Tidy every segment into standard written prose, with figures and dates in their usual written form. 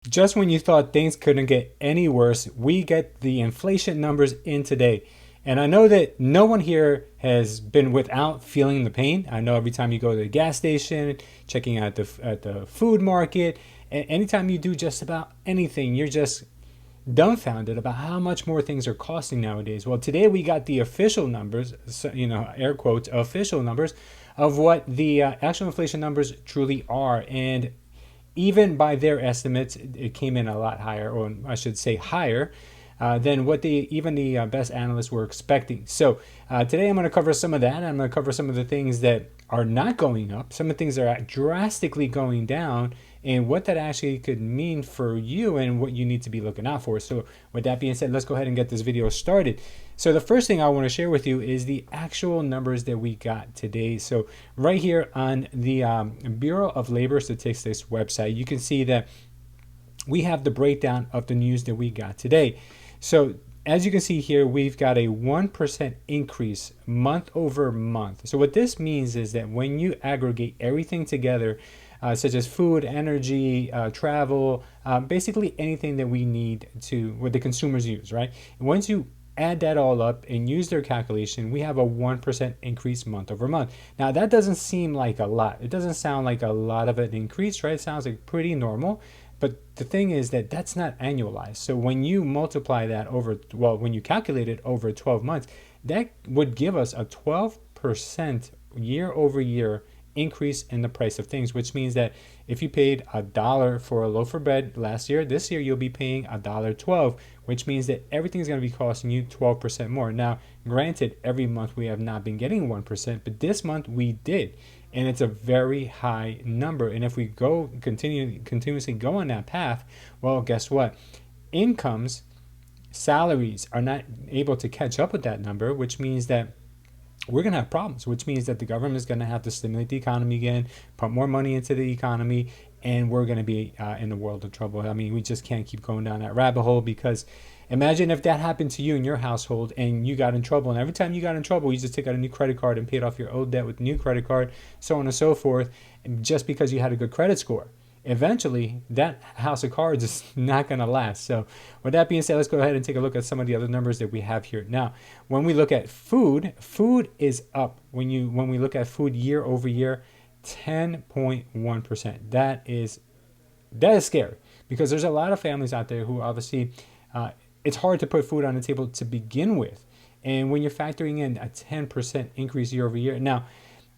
just when you thought things couldn't get any worse, we get the inflation numbers in today. And I know that no one here has been without feeling the pain. I know every time you go to the gas station, checking out at the food market, and anytime you do just about anything, you're just dumbfounded about how much more things are costing nowadays. Well, today we got the official numbers, air quotes, official numbers of what the actual inflation numbers truly are. And even by their estimates, it came in a lot higher, or I should say higher, than what even the best analysts were expecting. So today I'm going to cover some of that. I'm going to cover some of the things that are not going up, some of the things that are drastically going down, and what that actually could mean for you and what you need to be looking out for. So with that being said, let's go ahead and get this video started. So the first thing I want to share with you is the actual numbers that we got today. So right here on the Bureau of Labor Statistics website, you can see that we have the breakdown of the news that we got today. So as you can see here, we've got a 1% increase month over month. So what this means is that when you aggregate everything together, such as food, energy, travel, basically anything that we need to, what the consumers use, right? And once you add that all up and use their calculation, we have a 1% increase month over month. Now that doesn't seem like a lot. It doesn't sound like a lot of an increase, right? It sounds like pretty normal. But the thing is that that's not annualized. So when you multiply that over, well, when you calculate it over 12 months, that would give us a 12% year over year increase in the price of things, which means that if you paid $1 for a loaf of bread last year, this year you'll be paying $1.12, which means that everything's going to be costing you 12% more. Now, granted, every month we have not been getting 1%, but this month we did. And it's a very high number. And if we continuously go on that path, well, guess what? Incomes, salaries are not able to catch up with that number, which means that we're going to have problems, which means that the government is going to have to stimulate the economy again, put more money into the economy, and we're going to be in the world of trouble. I mean, we just can't keep going down that rabbit hole, because imagine if that happened to you in your household and you got in trouble, and every time you got in trouble, you just took out a new credit card and paid off your old debt with a new credit card, so on and so forth, just because you had a good credit score. Eventually, that house of cards is not going to last. So with that being said, let's go ahead and take a look at some of the other numbers that we have here. Now, when we look at food, food is up. When we look at food year over year, 10.1%. That is scary, because there's a lot of families out there who obviously it's hard to put food on the table to begin with. And when you're factoring in a 10% increase year over year, now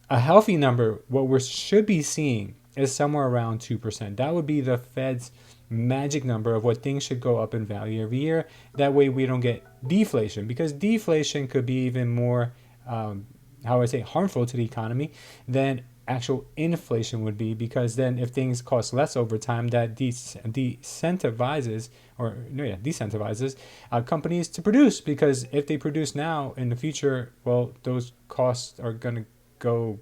a healthy number, what we should be seeing is somewhere around 2%. That would be the Fed's magic number of what things should go up in value every year. That way we don't get deflation, because deflation could be even more, harmful to the economy than actual inflation would be, because then if things cost less over time, that decentivizes companies to produce, because if they produce now, in the future, well, those costs are going to go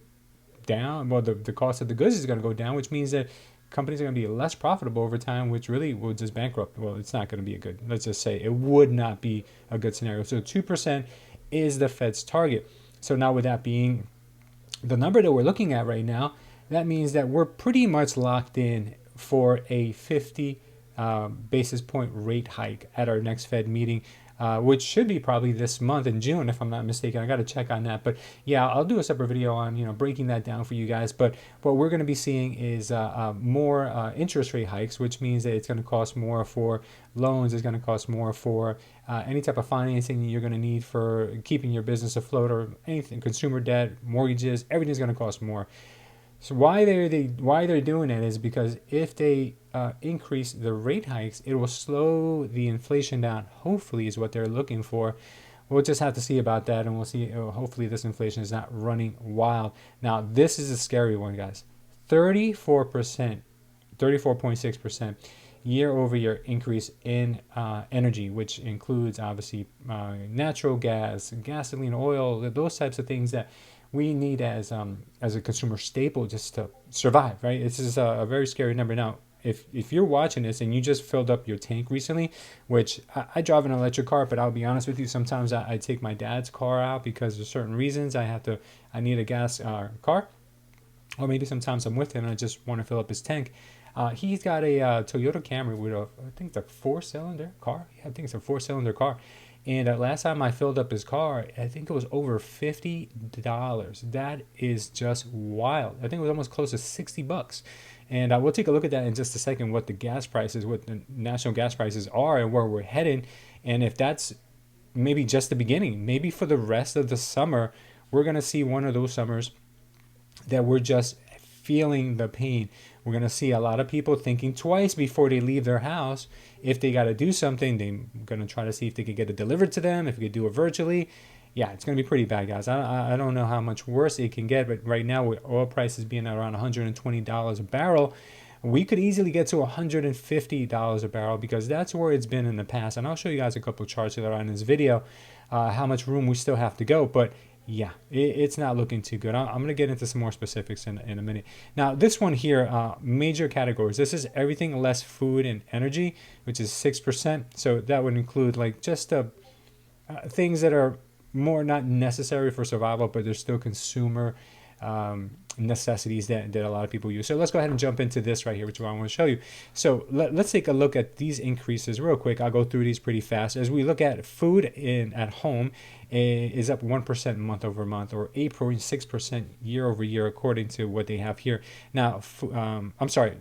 down. Well, the cost of the goods is going to go down, which means that companies are going to be less profitable over time, which really will just bankrupt. Well, it's not going to be let's just say it would not be a good scenario. So 2% is the Fed's target. So now, with that being the number that we're looking at right now, that means that we're pretty much locked in for a 50 basis point rate hike at our next Fed meeting, which should be probably this month in June, if I'm not mistaken. I got to check on that. But yeah, I'll do a separate video on breaking that down for you guys. But what we're going to be seeing is more interest rate hikes, which means that it's going to cost more for loans. It's going to cost more for any type of financing you're going to need for keeping your business afloat, or anything, consumer debt, mortgages. Everything's going to cost more. So why they're doing it is because if they increase the rate hikes, it will slow the inflation down. Hopefully, is what they're looking for. We'll just have to see about that, and we'll see. Hopefully, this inflation is not running wild. Now, this is a scary one, guys. 34%, 34.6% year over year increase in energy, which includes obviously natural gas, gasoline, oil, those types of things that we need as a consumer staple just to survive, right? This is a very scary number. Now, if you're watching this and you just filled up your tank recently, which I drive an electric car, but I'll be honest with you, sometimes I take my dad's car out because of certain reasons. I need a gas car, or maybe sometimes I'm with him and I just want to fill up his tank. He's got a Toyota Camry with I think it's a four-cylinder car. Yeah, I think it's a four-cylinder car. And last time I filled up his car, I think it was over $50. That is just wild. I think it was almost close to $60. And we'll take a look at that in just a second, what the gas prices, what the national gas prices are and where we're heading. And if that's maybe just the beginning, maybe for the rest of the summer, we're going to see one of those summers that we're just feeling the pain. We're going to see a lot of people thinking twice before they leave their house. If they got to do something, they're going to try to see if they could get it delivered to them, if we could do it virtually. Yeah, it's going to be pretty bad, guys. I don't know how much worse it can get, but right now with oil prices being around $120 a barrel, we could easily get to $150 a barrel because that's where it's been in the past. And I'll show you guys a couple of charts that are in this video, how much room we still have to go. But yeah, it's not looking too good. I'm going to get into some more specifics in a minute. Now, this one here, major categories. This is everything less food and energy, which is 6%. So that would include like just things that are more not necessary for survival, but they're still consumer necessities that a lot of people use. So let's go ahead and jump into this right here, which is what I want to show you. So let's take a look at these increases real quick. I'll go through these pretty fast. As we look at food at home, is up 1% month over month, or 8.6% year over year, according to what they have here. Now, I'm sorry,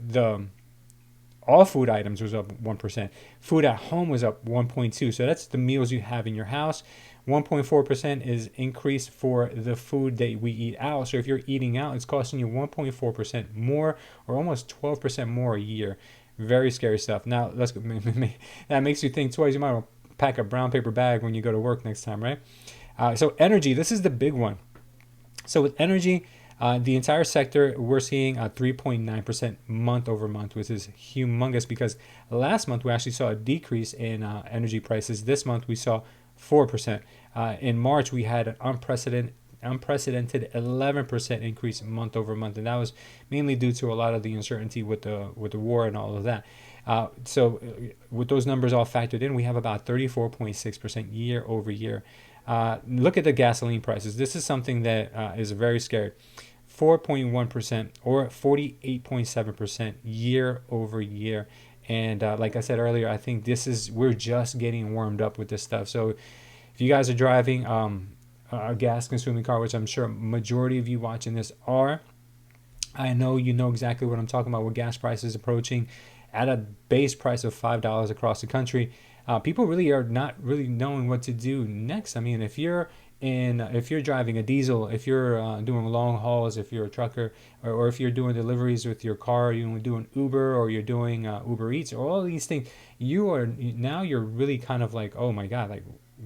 all food items was up 1%. Food at home was up 1.2. So that's the meals you have in your house. 1.4% is increase for the food that we eat out. So if you're eating out, it's costing you 1.4% more, or almost 12% more a year. Very scary stuff. Now, let's go. That makes you think twice. You might want to pack a brown paper bag when you go to work next time, right? So energy, this is the big one. So with energy, the entire sector, we're seeing a 3.9% month over month, which is humongous because last month we actually saw a decrease in energy prices. This month we saw 4%. In March, we had an unprecedented 11% increase month over month, and that was mainly due to a lot of the uncertainty with the war and all of that. So with those numbers all factored in, we have about 34.6% year over year. Look at the gasoline prices. This is something that is very scary. 4.1% or 48.7% year over year. And like I said earlier, I think we're just getting warmed up with this stuff. So if you guys are driving a gas consuming car, which I'm sure majority of you watching this are, I know you know exactly what I'm talking about with gas prices approaching at a base price of $5 across the country. People really are not really knowing what to do next. I mean, if you're driving a diesel, if you're doing long hauls, if you're a trucker, or if you're doing deliveries with your car, you're doing Uber, or you're doing Uber Eats, or all these things, you're really kind of like, oh my God, like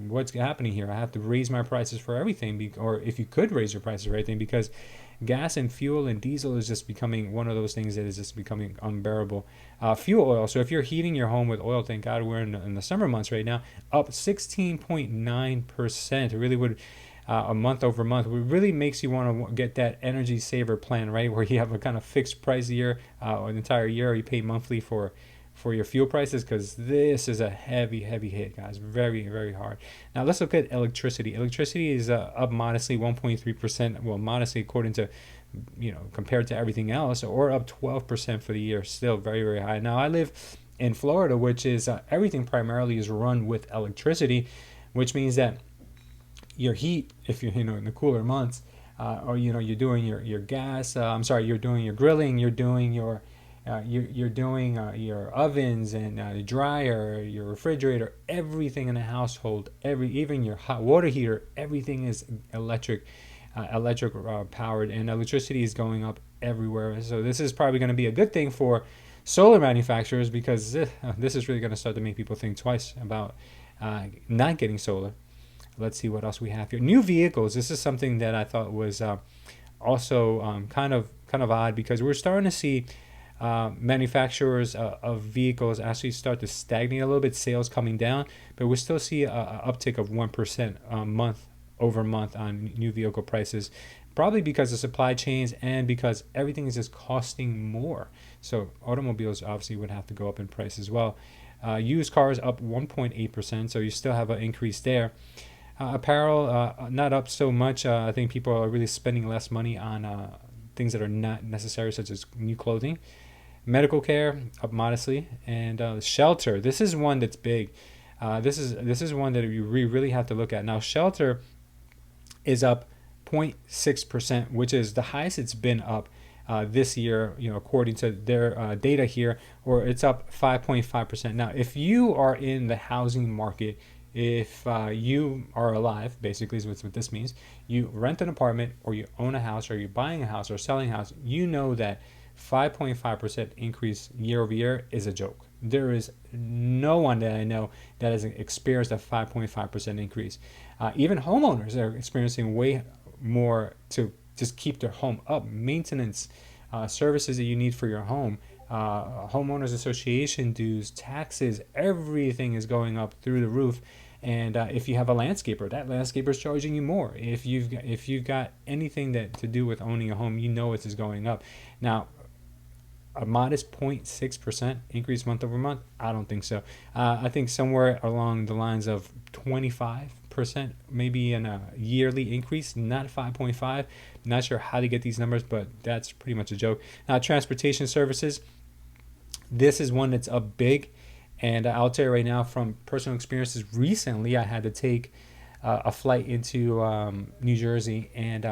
what's happening here? I have to raise my prices for everything, or if you could raise your prices for everything, because gas and fuel and diesel is just becoming one of those things that is just becoming unbearable. Fuel oil. So if you're heating your home with oil, thank God we're in the summer months right now, up 16.9%. It really would, a month over month, it really makes you want to get that energy saver plan, right? Where you have a kind of fixed price a year, an entire year, you pay monthly for your fuel prices, because this is a heavy hit, guys. Very, very hard. Now let's look at electricity. Electricity is up modestly 1.3%. Well, modestly according to, compared to everything else, or up 12% for the year. Still very, very high. Now I live in Florida, which is everything primarily is run with electricity, which means that your heat, if you're in the cooler months, or you're doing your gas. You're doing your grilling. You're doing your your ovens and the dryer, your refrigerator, everything in the household, even your hot water heater, everything is electric powered, and electricity is going up everywhere. So this is probably going to be a good thing for solar manufacturers, because this is really going to start to make people think twice about not getting solar. Let's see what else we have here. New vehicles. This is something that I thought was also kind of odd, because we're starting to see manufacturers of vehicles actually start to stagnate a little bit, sales coming down, but we still see an uptick of 1% month over month on new vehicle prices, probably because of supply chains and because everything is just costing more. So automobiles obviously would have to go up in price as well. Used cars up 1.8%, so you still have an increase there. Apparel not up so much. I think people are really spending less money on things that are not necessary, such as new clothing. Medical care up modestly, and shelter. This is one that's big. This is one that you really have to look at. Now, shelter is up 0.6%, which is the highest it's been up this year, according to their data here, or it's up 5.5%. Now, if you are in the housing market, if you are alive, basically is what this means, you rent an apartment or you own a house or you're buying a house or selling a house, you know that 5.5% increase year over year is a joke. There is no one that I know that has experienced a 5.5% increase. Even homeowners are experiencing way more to just keep their home up. Maintenance services that you need for your home, homeowners association dues, taxes, everything is going up through the roof. And if you have a landscaper, that landscaper is charging you more. If you've got anything that to do with owning a home, you know it is going up. Now, a modest 0.6% increase month over month, I don't think so. I think somewhere along the lines of 25%, maybe in a yearly increase, not 5.5. Not sure how to get these numbers, but that's pretty much a joke. Now, transportation services, this is one that's up big. And I'll tell you right now from personal experiences, recently I had to take a flight into New Jersey, and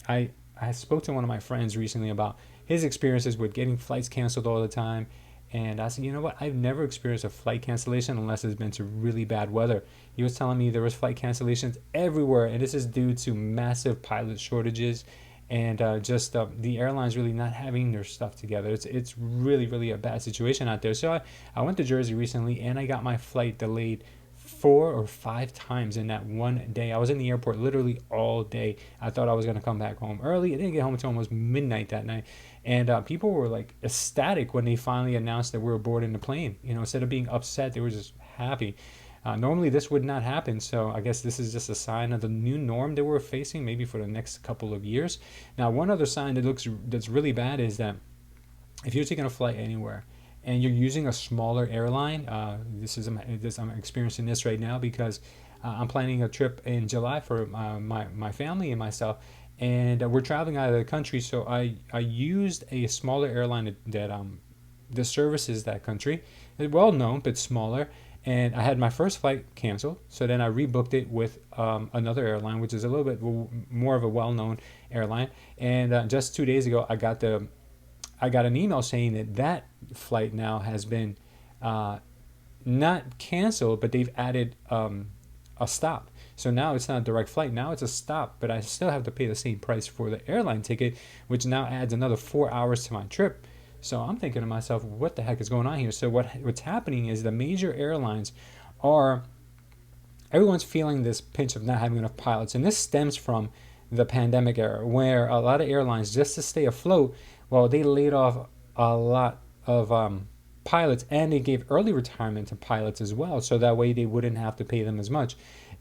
I spoke to one of my friends recently about his experiences with getting flights canceled all the time. And I said, you know what? I've never experienced a flight cancellation unless it's been to really bad weather. He was telling me there was flight cancellations everywhere, and this is due to massive pilot shortages and just the airlines really not having their stuff together. It's really, really a bad situation out there. So I went to Jersey recently, and I got my flight delayed 4 or 5 times in that one day. I was in the airport literally all day. I thought I was going to come back home early. I didn't get home until almost midnight that night. And people were like ecstatic when they finally announced that we were boarding the plane. Instead of being upset, they were just happy. Normally this would not happen, so I guess this is just a sign of the new norm that we're facing, maybe for the next couple of years. Now, one other sign that's really bad is that if you're taking a flight anywhere and you're using a smaller airline, I'm experiencing this right now because I'm planning a trip in July for my family and myself, and we're traveling out of the country. So I used a smaller airline that services that country. It's well known but smaller. And I had my first flight canceled, so then I rebooked it with another airline, which is a little bit more of a well-known airline. And just 2 days ago, I got an email saying that flight now has been not canceled, but they've added a stop. So now it's not a direct flight. Now it's a stop, but I still have to pay the same price for the airline ticket, which now adds another 4 hours to my trip. So I'm thinking to myself, what the heck is going on here? So what's happening is the major airlines everyone's feeling this pinch of not having enough pilots. And this stems from the pandemic era, where a lot of airlines, just to stay afloat, well, they laid off a lot of pilots, and they gave early retirement to pilots as well. So that way they wouldn't have to pay them as much.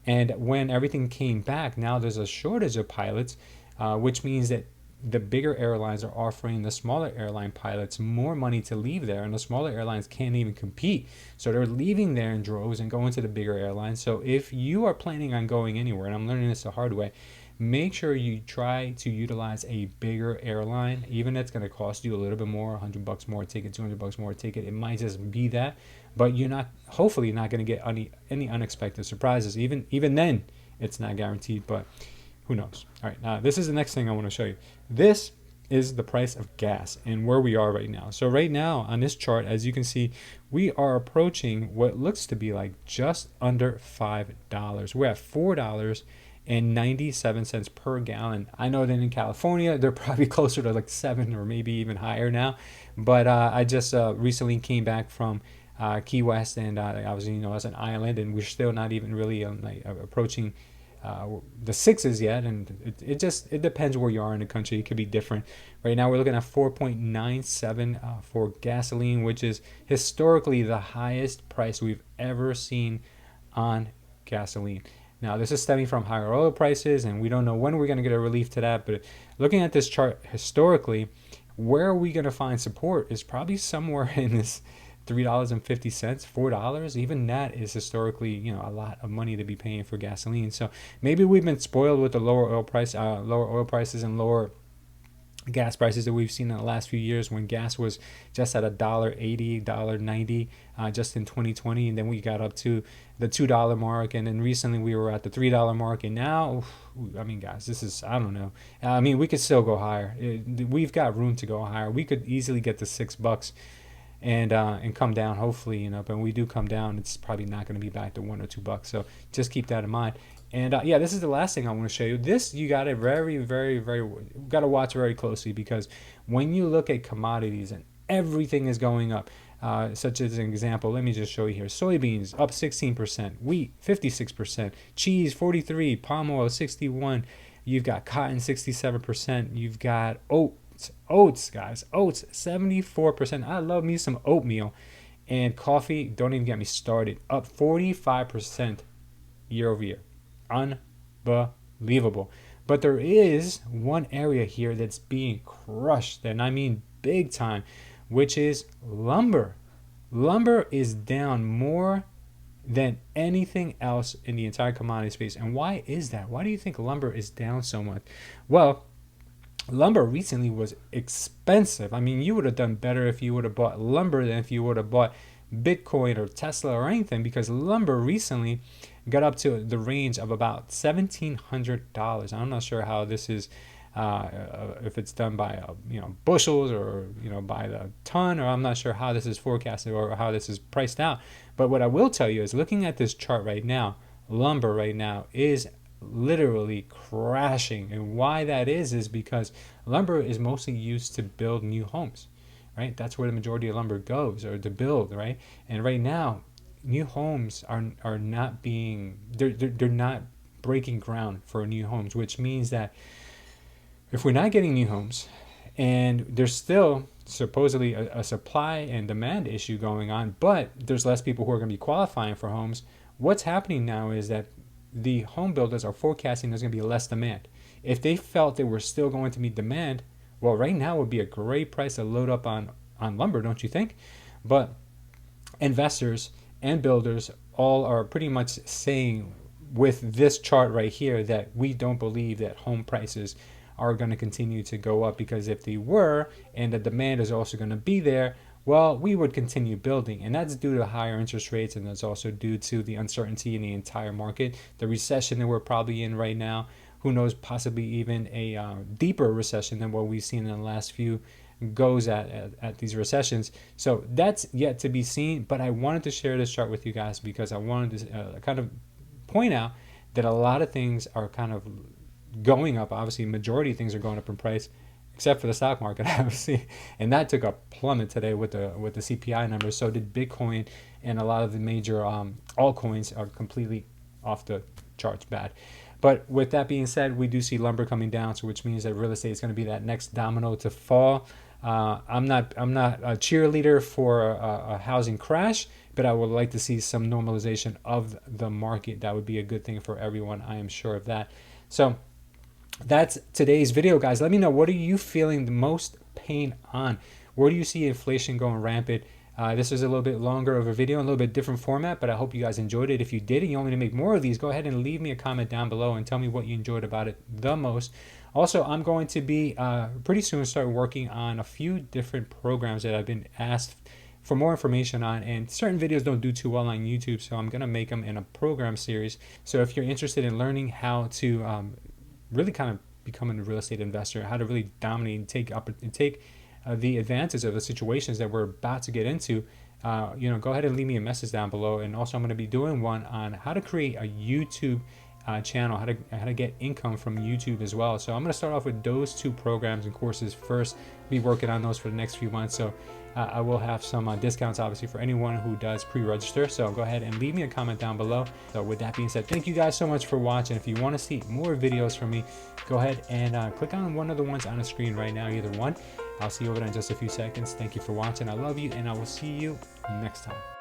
And when everything came back, now there's a shortage of pilots, which means that the bigger airlines are offering the smaller airline pilots more money to leave there, and the smaller airlines can't even compete. So they're leaving there in droves and going to the bigger airlines. So if you are planning on going anywhere, and I'm learning this the hard way, make sure you try to utilize a bigger airline, even if it's going to cost you a little bit more, $100 more a ticket, $200 more a ticket. It might just be that, but hopefully not going to get any unexpected surprises. Even then, it's not guaranteed, but who knows? All right, now this is the next thing I want to show you. This is the price of gas and where we are right now. So right now on this chart, as you can see, we are approaching what looks to be like just under $5. We're at $4.97 per gallon. I know that in California, they're probably closer to like 7 or maybe even higher now. But I just recently came back from Key West, and I was, as an island, and we're still not even really approaching the 6s yet, and it depends where you are in the country. It could be different. Right now we're looking at 4.97 for gasoline, which is historically the highest price we've ever seen on gasoline. Now this is stemming from higher oil prices, and we don't know when we're going to get a relief to that, but looking at this chart historically, where are we going to find support is probably somewhere in this $3.50, $4. Even that is historically, a lot of money to be paying for gasoline. So maybe we've been spoiled with the lower oil prices and lower gas prices that we've seen in the last few years, when gas was just at $1.80, $1.90 just in 2020, and then we got up to the $2 mark, and then recently we were at the $3 mark, and now, I mean, guys, this is, I don't know. I mean, we could still go higher. We've got room to go higher. We could easily get to $6 and come down, hopefully, you know. But when we do come down, it's probably not going to be back to $1 or $2. So just keep that in mind. And yeah, this is the last thing I want to show you. This you got to got to watch very closely, because when you look at commodities and everything is going up, such as an example, let me just show you here. Soybeans up 16%, wheat 56%, cheese 43%, palm oil 61%. You've got cotton 67%. You've got oats, guys, oats 74%. I love me some oatmeal. And coffee, don't even get me started, up 45% year over year. Unbelievable. But there is one area here that's being crushed, and I mean big time, which is lumber. Lumber is down more than anything else in the entire commodity space. And why is that? Why do you think lumber is down so much? Well, lumber recently was expensive. I mean, you would have done better if you would have bought lumber than if you would have bought Bitcoin or Tesla or anything, because lumber recently got up to the range of about $1,700. I'm not sure how this is, if it's done by bushels, or by the ton, or I'm not sure how this is forecasted or how this is priced out. But what I will tell you is, looking at this chart right now, lumber right now is literally crashing. And why that is because lumber is mostly used to build new homes, right? That's where the majority of lumber goes, or to build, right? And right now, new homes are not being, they're not breaking ground for new homes, which means that if we're not getting new homes, and there's still supposedly a supply and demand issue going on, but there's less people who are going to be qualifying for homes, what's happening now is that the home builders are forecasting there's going to be less demand. If they felt they were still going to meet demand, well, right now would be a great price to load up on lumber, don't you think? But investors and builders all are pretty much saying with this chart right here that we don't believe that home prices are going to continue to go up, because if they were, and the demand is also going to be there, well, we would continue building. And that's due to higher interest rates, and that's also due to the uncertainty in the entire market, the recession that we're probably in right now. Who knows, possibly even a deeper recession than what we've seen in the last few goes at these recessions. So that's yet to be seen. But I wanted to share this chart with you guys because I wanted to kind of point out that a lot of things are kind of going up. Obviously, majority of things are going up in price, except for the stock market, obviously, and that took a plummet today with the CPI numbers. So did Bitcoin, and a lot of the major altcoins are completely off the charts bad. But with that being said, we do see lumber coming down, so which means that real estate is going to be that next domino to fall. I'm not a cheerleader for a housing crash, but I would like to see some normalization of the market. That would be a good thing for everyone. I am sure of that. So that's today's video, guys. Let me know, what are you feeling the most pain on? Where do you see inflation going rampant? This is a little bit longer of a video, a little bit different format, but I hope you guys enjoyed it. If you did and you want me to make more of these, go ahead and leave me a comment down below and tell me what you enjoyed about it the most. Also, I'm going to be pretty soon start working on a few different programs that I've been asked for more information on, and certain videos don't do too well on YouTube, so I'm going to make them in a program series. So if you're interested in learning how to really kind of become a real estate investor, how to really dominate and take the advantage of the situations that we're about to get into, go ahead and leave me a message down below. And also, I'm going to be doing one on how to create a YouTube channel, how to get income from YouTube as well. So I'm going to start off with those two programs and courses first. Be working on those for the next few months. So I will have some discounts, obviously, for anyone who does pre-register. So go ahead and leave me a comment down below. So with that being said, thank you guys so much for watching. If you want to see more videos from me, go ahead and click on one of the ones on the screen right now, either one. I'll see you over there in just a few seconds. Thank you for watching. I love you, and I will see you next time.